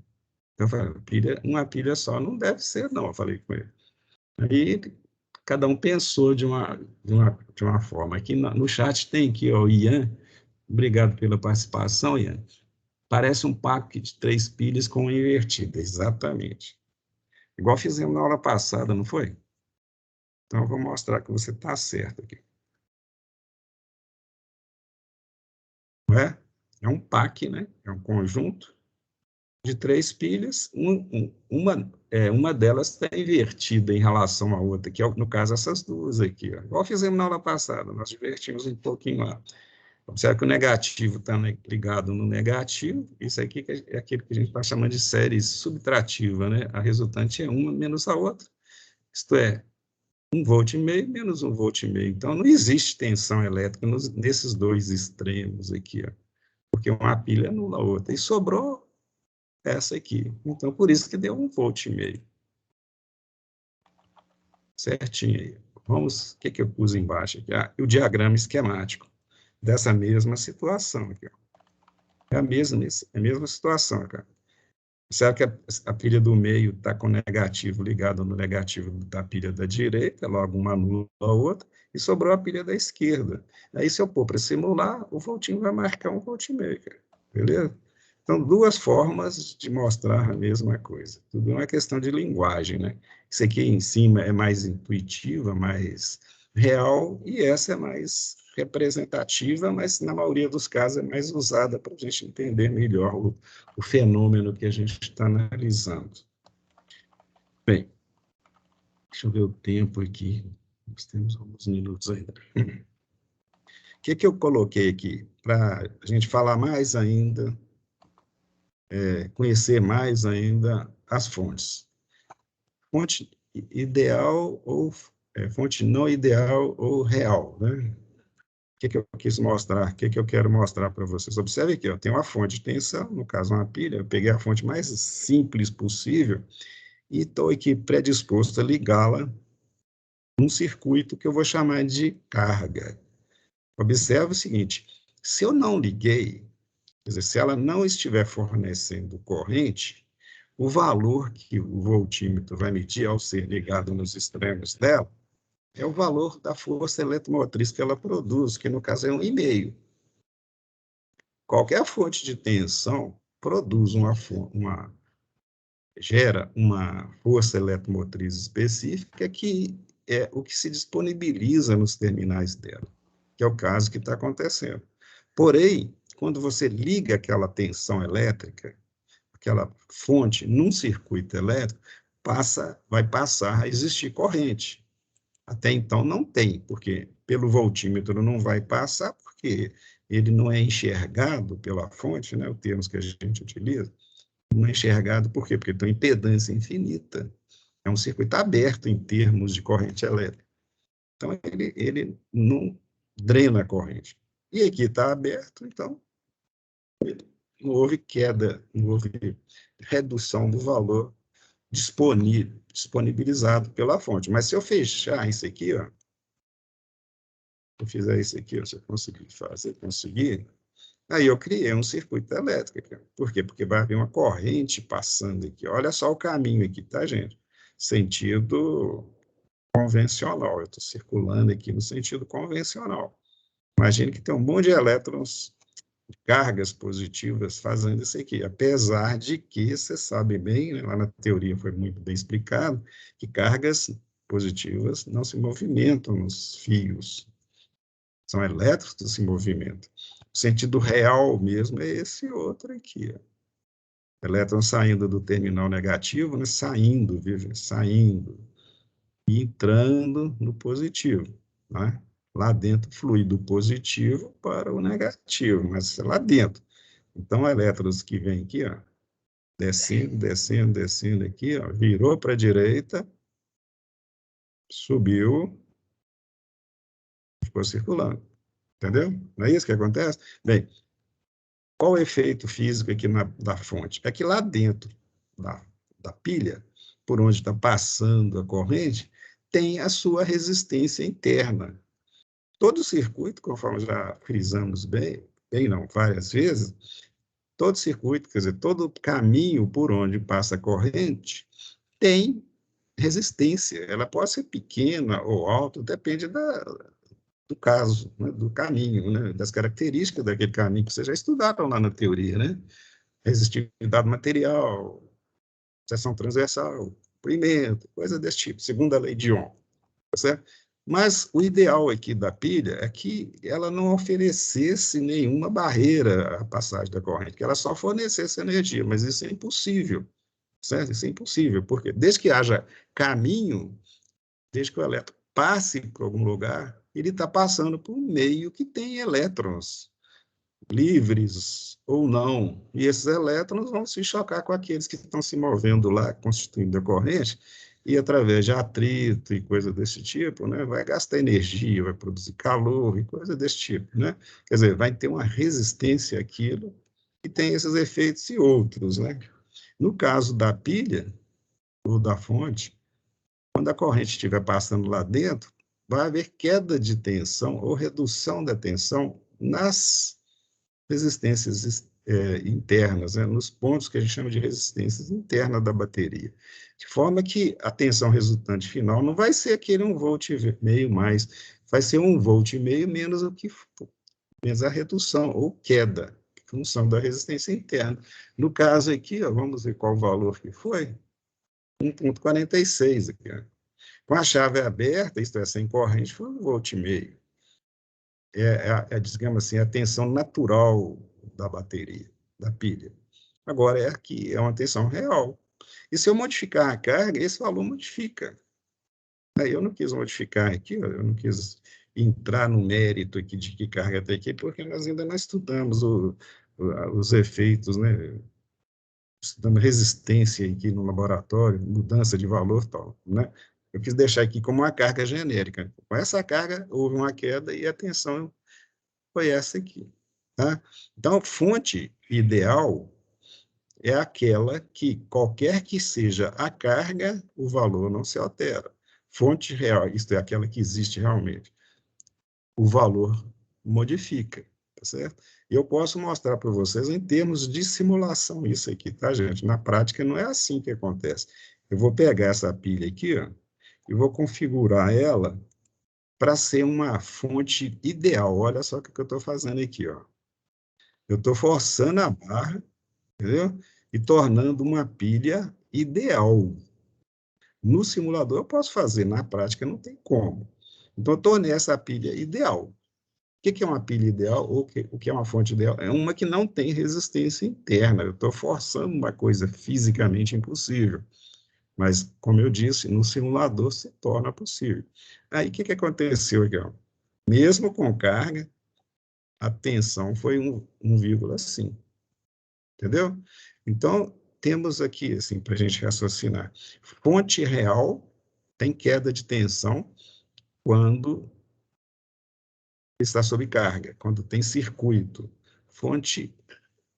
Então, eu falei, uma pilha só não deve ser, não, eu falei com ele. Aí, cada um pensou de uma forma. Aqui no chat tem aqui, ó, o Ian, obrigado pela participação, Ian. Parece um pack de 3 pilhas com uma invertida, exatamente. Igual fizemos na aula passada, não foi? Então, eu vou mostrar que você está certo aqui. Não é? É um pack, né? É um conjunto de 3 pilhas, uma delas está invertida em relação à outra, que é, no caso, essas duas aqui. Ó. Igual fizemos na aula passada, nós divertimos um pouquinho lá. Observe que o negativo está ligado no negativo, isso aqui é aquilo que a gente está chamando de série subtrativa, né? A resultante é uma menos a outra, isto é, 1,5 volt menos 1,5 volt. Então, não existe tensão elétrica nesses dois extremos aqui, ó, porque uma pilha anula a outra. E sobrou essa aqui. Então, por isso que deu 1,5 volt. Certinho aí. Vamos, o que, que eu pus embaixo aqui? O diagrama esquemático dessa mesma situação aqui. Ó. É a mesma situação, cara. Será que a pilha do meio está com o negativo ligado no negativo da pilha da direita, logo uma anula a outra, e sobrou a pilha da esquerda. Aí, se eu pôr para simular, o voltinho vai marcar 1,5 volt, cara. Beleza? Então, duas formas de mostrar a mesma coisa. Tudo é uma questão de linguagem, né? Isso aqui em cima é mais intuitiva, mais real, e essa é mais representativa, mas na maioria dos casos é mais usada para a gente entender melhor o fenômeno que a gente está analisando. Bem, deixa eu ver o tempo aqui. Nós temos alguns minutos ainda. O que eu coloquei aqui? Para a gente falar mais ainda, conhecer mais ainda as fontes. Fonte ideal ou fonte não ideal ou real, né? O que eu quis mostrar? O que eu quero mostrar para vocês? Observe aqui, eu tenho uma fonte de tensão, no caso uma pilha, eu peguei a fonte mais simples possível e estou aqui predisposto a ligá-la num circuito que eu vou chamar de carga. Observe o seguinte, se eu não liguei, quer dizer, se ela não estiver fornecendo corrente, o valor que o voltímetro vai medir ao ser ligado nos extremos dela é o valor da força eletromotriz que ela produz, que no caso é 1,5. Qualquer fonte de tensão produz gera uma força eletromotriz específica que é o que se disponibiliza nos terminais dela, que é o caso que está acontecendo. Porém, quando você liga aquela tensão elétrica, aquela fonte num circuito elétrico, vai passar a existir corrente. Até então não tem, porque pelo voltímetro não vai passar, porque ele não é enxergado pela fonte, né, os termos que a gente utiliza, não é enxergado por quê? Porque tem impedância infinita. É um circuito aberto em termos de corrente elétrica. Então, ele não drena a corrente. E aqui está aberto, então não houve queda, não houve redução do valor disponibilizado pela fonte. Mas se eu fechar isso aqui, ó, eu fizer isso aqui, ó, se eu conseguir fazer, conseguir, aí eu criei um circuito elétrico. Por quê? Porque vai haver uma corrente passando aqui. Olha só o caminho aqui, tá, gente? Sentido convencional. Eu estou circulando aqui no sentido convencional. Imagine que tem um monte de elétrons, de cargas positivas fazendo isso aqui, apesar de que, você sabe bem, né, lá na teoria foi muito bem explicado, que cargas positivas não se movimentam nos fios, são elétrons que se movimentam. O sentido real mesmo é esse outro aqui, ó. Elétrons saindo do terminal negativo, né, saindo, viu, saindo, e entrando no positivo, né? Lá dentro flui do positivo para o negativo, mas é lá dentro. Então, elétrons que vem aqui, ó, descendo, descendo, descendo aqui, ó, virou para a direita, subiu, ficou circulando. Entendeu? Não é isso que acontece? Bem, qual o efeito físico aqui da fonte? É que lá dentro da pilha, por onde está passando a corrente, tem a sua resistência interna. Todo circuito, conforme já frisamos bem não, várias vezes, todo circuito, quer dizer, todo caminho por onde passa a corrente tem resistência. Ela pode ser pequena ou alta, depende do caso, né, do caminho, né, das características daquele caminho que vocês já estudaram lá na teoria, né? Resistividade material, seção transversal, comprimento, coisa desse tipo, segundo a lei de Ohm, tá certo? Mas o ideal aqui da pilha é que ela não oferecesse nenhuma barreira à passagem da corrente, que ela só fornecesse energia, mas isso é impossível, certo? Isso é impossível, porque desde que haja caminho, desde que o elétron passe por algum lugar, ele está passando por um meio que tem elétrons, livres ou não, e esses elétrons vão se chocar com aqueles que estão se movendo lá, constituindo a corrente, e através de atrito e coisa desse tipo, né, vai gastar energia, vai produzir calor e coisa desse tipo, né? Quer dizer, vai ter uma resistência àquilo e tem esses efeitos e outros, né? No caso da pilha ou da fonte, quando a corrente estiver passando lá dentro, vai haver queda de tensão ou redução da tensão nas resistências internas, né, nos pontos que a gente chama de resistências internas da bateria. De forma que a tensão resultante final não vai ser aquele 1,5 volt mais, vai ser 1,5 volt menos menos a redução ou queda, em função da resistência interna. No caso aqui, ó, vamos ver qual o valor que foi, 1,46 aqui, ó. Com a chave aberta, isto é, sem corrente, foi 1,5 volt. Digamos assim, a tensão natural da bateria, da pilha. Agora, é aqui, é uma tensão real. E se eu modificar a carga, esse valor modifica. Aí eu não quis modificar aqui, eu não quis entrar no mérito aqui de que carga tem aqui, porque nós ainda não estudamos os efeitos, né? Estudando resistência aqui no laboratório, mudança de valor e tal, né? Eu quis deixar aqui como uma carga genérica. Com essa carga, houve uma queda e a tensão foi essa aqui. Tá? Então, fonte ideal é aquela que, qualquer que seja a carga, o valor não se altera. Fonte real, isto é, aquela que existe realmente, o valor modifica, tá certo? E eu posso mostrar para vocês em termos de simulação isso aqui, tá, gente? Na prática não é assim que acontece. Eu vou pegar essa pilha aqui, ó, e vou configurar ela para ser uma fonte ideal. Olha só o que eu estou fazendo aqui, ó. Eu estou forçando a barra, entendeu? E tornando uma pilha ideal. No simulador eu posso fazer, na prática não tem como. Então, eu tornei essa pilha ideal. O que é uma pilha ideal ou o que é uma fonte ideal? É uma que não tem resistência interna. Eu estou forçando uma coisa fisicamente impossível. Mas, como eu disse, no simulador se torna possível. Aí, o que aconteceu aqui? Ó? Mesmo com carga, a tensão foi 1,5. Entendeu? Então, temos aqui, assim, para a gente raciocinar, fonte real tem queda de tensão quando está sob carga, quando tem circuito. Fonte,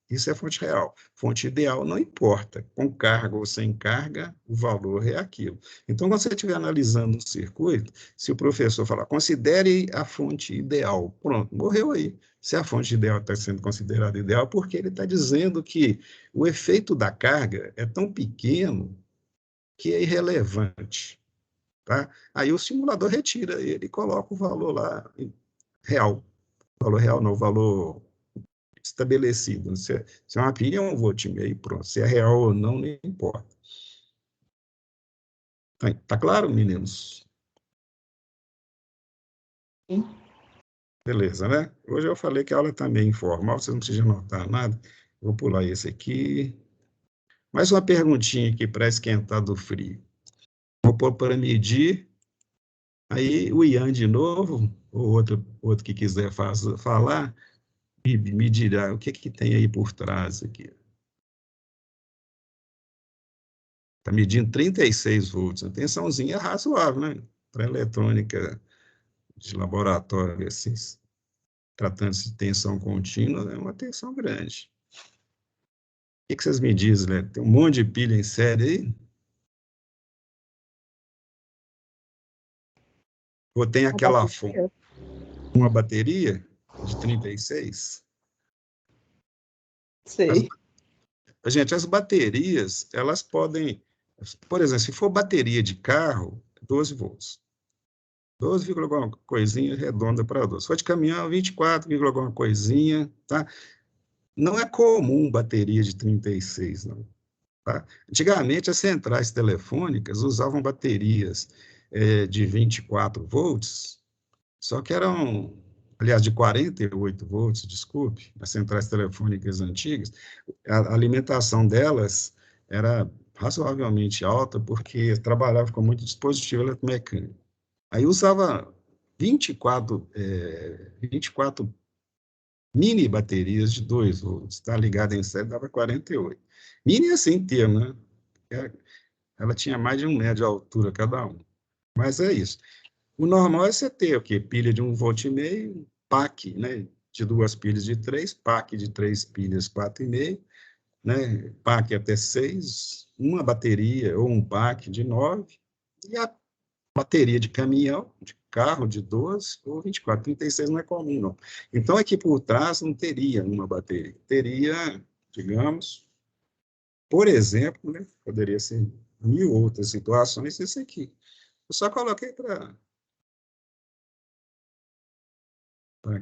isso é fonte real. Fonte ideal não importa, com carga ou sem carga, o valor é aquilo. Então, quando você estiver analisando um circuito, se o professor falar, considere a fonte ideal, pronto, morreu aí. Se a fonte ideal está sendo considerada ideal, porque ele está dizendo que o efeito da carga é tão pequeno que é irrelevante. tá? Aí o simulador retira ele e coloca o valor lá real. Valor real não, valor estabelecido. Se é uma pilha, é 1,5 V, pronto. Se é real ou não, nem importa. Tá claro, meninos? Sim. Beleza, né? Hoje eu falei que a aula está meio informal, vocês não precisam anotar nada. Vou pular esse aqui. Mais uma perguntinha aqui para esquentar do frio. Vou pôr para medir. Aí o Ian de novo, ou outro que quiser falar, me dirá o que tem aí por trás aqui. Está medindo 36 volts, uma tensãozinha razoável, né? Para eletrônica de laboratório, assim, tratando-se de tensão contínua, é uma tensão grande. O que vocês me dizem, né? Tem um monte de pilha em série aí? Ou tem aquela uma bateria de 36? Sei. Gente, as baterias, elas podem, por exemplo, se for bateria de carro, 12 volts. 12, alguma coisinha redonda para 12. Se for de caminhão, 24, alguma coisinha, tá? Não é comum bateria de 36, não. Tá? Antigamente, as centrais telefônicas usavam baterias de 24 volts, só que eram, aliás, de 48 volts, desculpe, as centrais telefônicas antigas, a alimentação delas era razoavelmente alta, porque trabalhava com muito dispositivo eletromecânico. Aí usava 24 mini baterias de 2 volts, está ligada em série, dava 48. Mini assim em termo, né? Ela tinha mais de 1 metro de altura cada um. Mas é isso. O normal é você ter o quê? Pilha de 1,5 V, pack, né? De 2 pilhas de 3, pack de 3 pilhas, 4,5, né? Pack até 6, uma bateria ou um pack de 9, e a bateria de caminhão, de carro de 12 ou 24. 36 não é comum, não. Então, aqui por trás não teria uma bateria. Teria, digamos, por exemplo, né? Poderia ser 1000 outras situações, isso aqui. Eu só coloquei para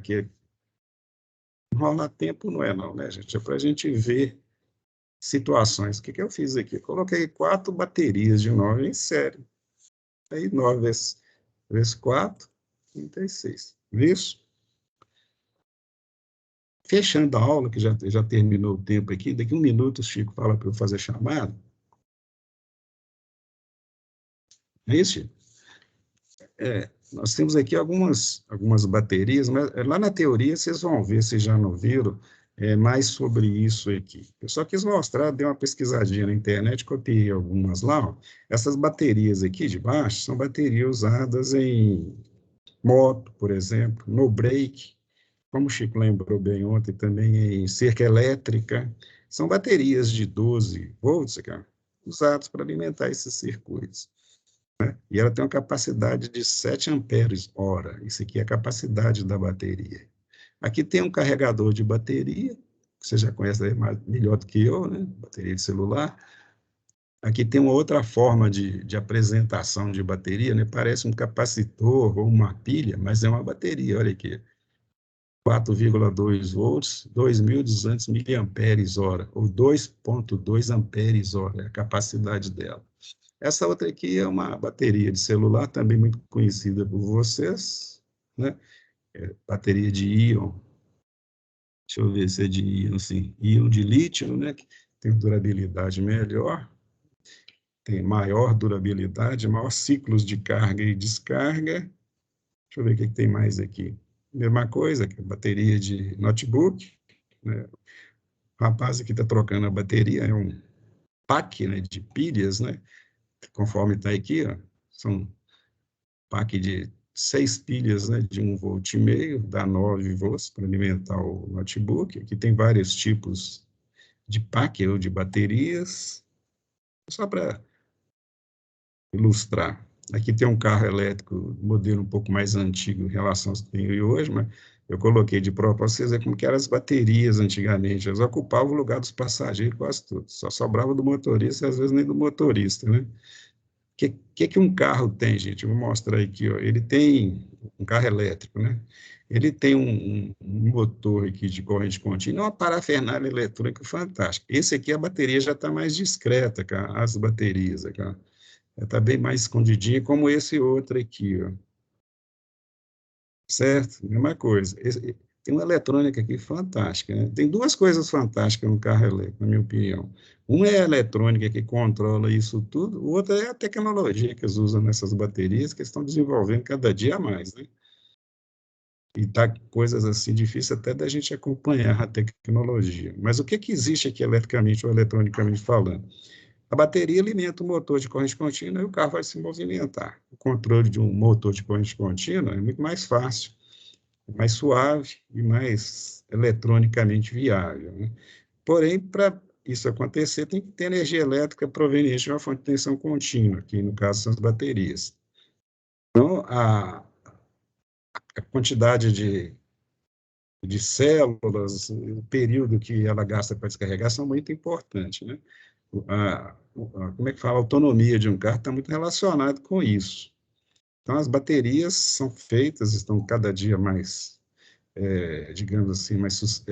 que rolar tempo não é não, né, gente? É para a gente ver situações. O que eu fiz aqui? Eu coloquei 4 baterias de 9 em série. Aí 9 vezes 4, 36. Isso. Fechando a aula, que já terminou o tempo aqui, daqui 1 minuto o Chico fala para eu fazer chamada. É isso, Chico? Nós temos aqui algumas baterias, mas lá na teoria vocês vão ver, se já não viram, mais sobre isso aqui. Eu só quis mostrar, dei uma pesquisadinha na internet, copiei algumas lá. Ó. Essas baterias aqui de baixo são baterias usadas em moto, por exemplo, no brake, como o Chico lembrou bem ontem, também em cerca elétrica. São baterias de 12 volts, cara, usadas para alimentar esses circuitos. E ela tem uma capacidade de 7 amperes hora. Isso aqui é a capacidade da bateria. Aqui tem um carregador de bateria, que você já conhece melhor do que eu, né? Bateria de celular. Aqui tem uma outra forma de apresentação de bateria, né? Parece um capacitor ou uma pilha, mas é uma bateria, olha aqui. 4,2 volts, 2.200 miliamperes hora, ou 2,2 amperes hora, é a capacidade dela. Essa outra aqui é uma bateria de celular, também muito conhecida por vocês, né? Bateria de íon. Deixa eu ver se é de íon, sim. Íon de lítio, né? Que tem durabilidade melhor, tem maior durabilidade, maior ciclos de carga e descarga. Deixa eu ver o que tem mais aqui. Mesma coisa, que a bateria de notebook, né? O rapaz aqui está trocando a bateria, é um pack, né, de pilhas, né? Conforme está aqui, ó, são pack de 6 pilhas, né, de 1,5 V, dá 9 volts para alimentar o notebook. Aqui tem vários tipos de pack ou de baterias, só para ilustrar. Aqui tem um carro elétrico, modelo um pouco mais antigo em relação aos que tem hoje, mas eu coloquei de prova para vocês ver como que eram as baterias antigamente. Elas ocupavam o lugar dos passageiros quase todos. Só sobrava do motorista e às vezes nem do motorista, né? que um carro tem, gente? Eu vou mostrar aqui, ó. Ele tem um carro elétrico, né? Ele tem um motor aqui de corrente contínua, uma parafernália eletrônica fantástica. Esse aqui, a bateria já está mais discreta, cara, as baterias, cara. Está bem mais escondidinha, como esse outro aqui, ó. Certo? Mesma coisa. Tem uma eletrônica aqui fantástica, né? Tem duas coisas fantásticas no carro elétrico, na minha opinião. Uma é a eletrônica que controla isso tudo, o outro é a tecnologia que eles usam nessas baterias, que estão desenvolvendo cada dia mais, né? E tá coisas assim difíceis até da gente acompanhar a tecnologia. Mas o que que existe aqui eletricamente ou eletronicamente falando? A bateria alimenta o motor de corrente contínua e o carro vai se movimentar. O controle de um motor de corrente contínua é muito mais fácil, mais suave e mais eletronicamente viável, né? Porém, para isso acontecer, tem que ter energia elétrica proveniente de uma fonte de tensão contínua, que no caso são as baterias. Então, a quantidade de células, o período que ela gasta para descarregar são muito importantes, né? Como é que fala? A autonomia de um carro está muito relacionado com isso. Então, as baterias são feitas, estão cada dia mais digamos assim,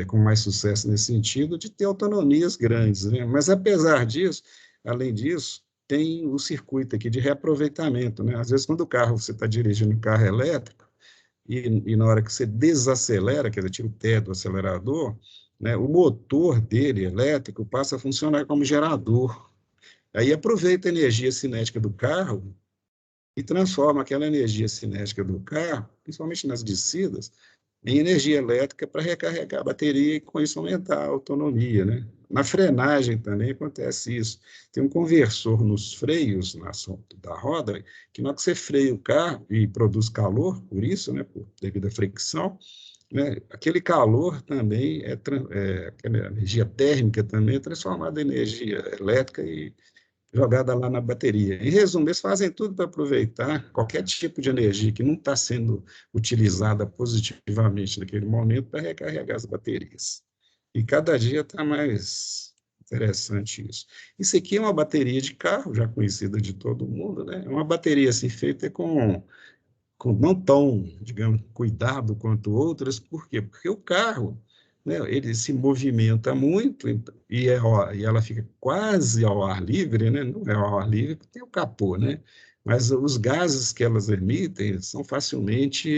com mais sucesso nesse sentido, de ter autonomias grandes, né? Mas, apesar disso, além disso, tem o circuito aqui de reaproveitamento, né? Às vezes, quando o carro, você está dirigindo um carro elétrico, e na hora que você desacelera, quer dizer, tira o pé do acelerador, né, o motor dele, elétrico, passa a funcionar como gerador. Aí aproveita a energia cinética do carro e transforma aquela energia cinética do carro, principalmente nas descidas, em energia elétrica para recarregar a bateria e com isso aumentar a autonomia, né? Na frenagem também acontece isso. Tem um conversor nos freios da roda, que na hora que você freia o carro e produz calor, por isso, né, devido à fricção, né, aquele calor também aquela energia térmica também é transformada em energia elétrica e jogada lá na bateria. Em resumo, eles fazem tudo para aproveitar qualquer tipo de energia que não está sendo utilizada positivamente naquele momento para recarregar as baterias. E cada dia está mais interessante isso. Isso aqui é uma bateria de carro, já conhecida de todo mundo, né? É uma bateria assim, feita com não tão, digamos, cuidado quanto outras. Por quê? Porque o carro, né, ele se movimenta muito e ela fica quase ao ar livre, né? Não é ao ar livre, porque tem o capô, né? Mas os gases que elas emitem são facilmente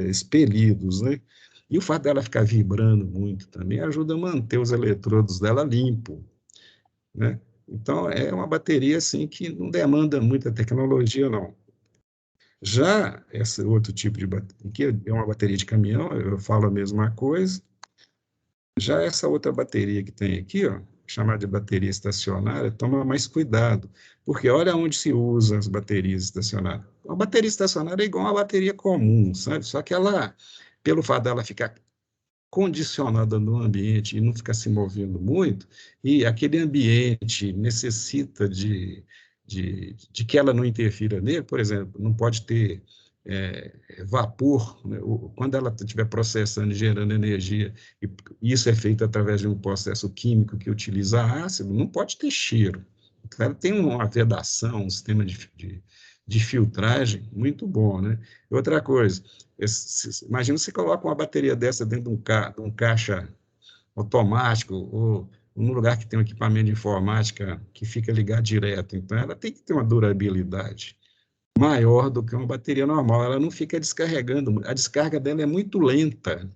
expelidos, né? E o fato dela ficar vibrando muito também ajuda a manter os eletrodos dela limpos, né? Então, é uma bateria assim que não demanda muita tecnologia, não. Já esse outro tipo de bateria, que é uma bateria de caminhão, eu falo a mesma coisa. Já essa outra bateria que tem aqui, ó, chamada de bateria estacionária, toma mais cuidado, porque olha onde se usa as baterias estacionárias. A bateria estacionária é igual a uma bateria comum, sabe? Só que ela, pelo fato dela ficar condicionada no ambiente e não ficar se movendo muito, e aquele ambiente necessita de que ela não interfira nele, por exemplo, não pode ter vapor, né? Quando ela estiver processando e gerando energia, e isso é feito através de um processo químico que utiliza ácido, não pode ter cheiro. Então, ela tem uma vedação, um sistema de filtragem muito bom, né? Outra coisa, imagina você coloca uma bateria dessa dentro de um caixa automático ou num lugar que tem um equipamento de informática que fica ligado direto. Então, ela tem que ter uma durabilidade maior do que uma bateria normal. Ela não fica descarregando, a descarga dela é muito lenta,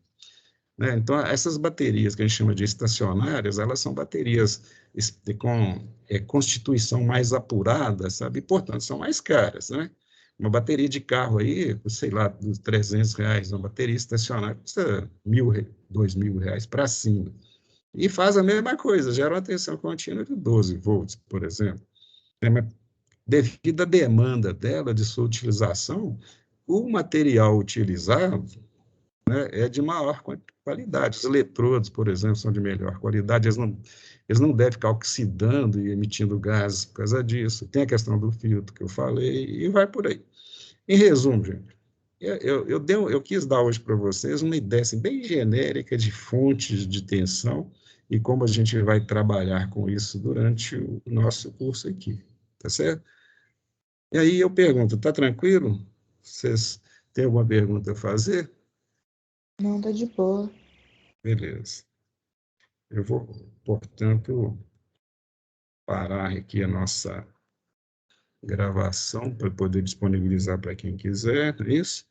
né? Então, essas baterias que a gente chama de estacionárias, elas são baterias com constituição mais apurada, sabe? E, portanto, são mais caras, né? Uma bateria de carro aí, sei lá, dos R$ 300, uma bateria estacionária custa R$ 1.000, R$ 2.000 para cima. E faz a mesma coisa, gera uma tensão contínua de 12 volts, por exemplo. Mas devido à demanda dela, de sua utilização, o material utilizado, né, é de maior qualidade. Os eletrodos, por exemplo, são de melhor qualidade, eles não devem ficar oxidando e emitindo gases por causa disso. Tem a questão do filtro que eu falei, e vai por aí. Em resumo, gente, eu quis dar hoje para vocês uma ideia assim, bem genérica de fontes de tensão e como a gente vai trabalhar com isso durante o nosso curso aqui, tá certo? E aí eu pergunto, está tranquilo? Vocês têm alguma pergunta a fazer? Não, tá de boa. Beleza. Eu vou, portanto, parar aqui a nossa gravação para poder disponibilizar para quem quiser, é isso?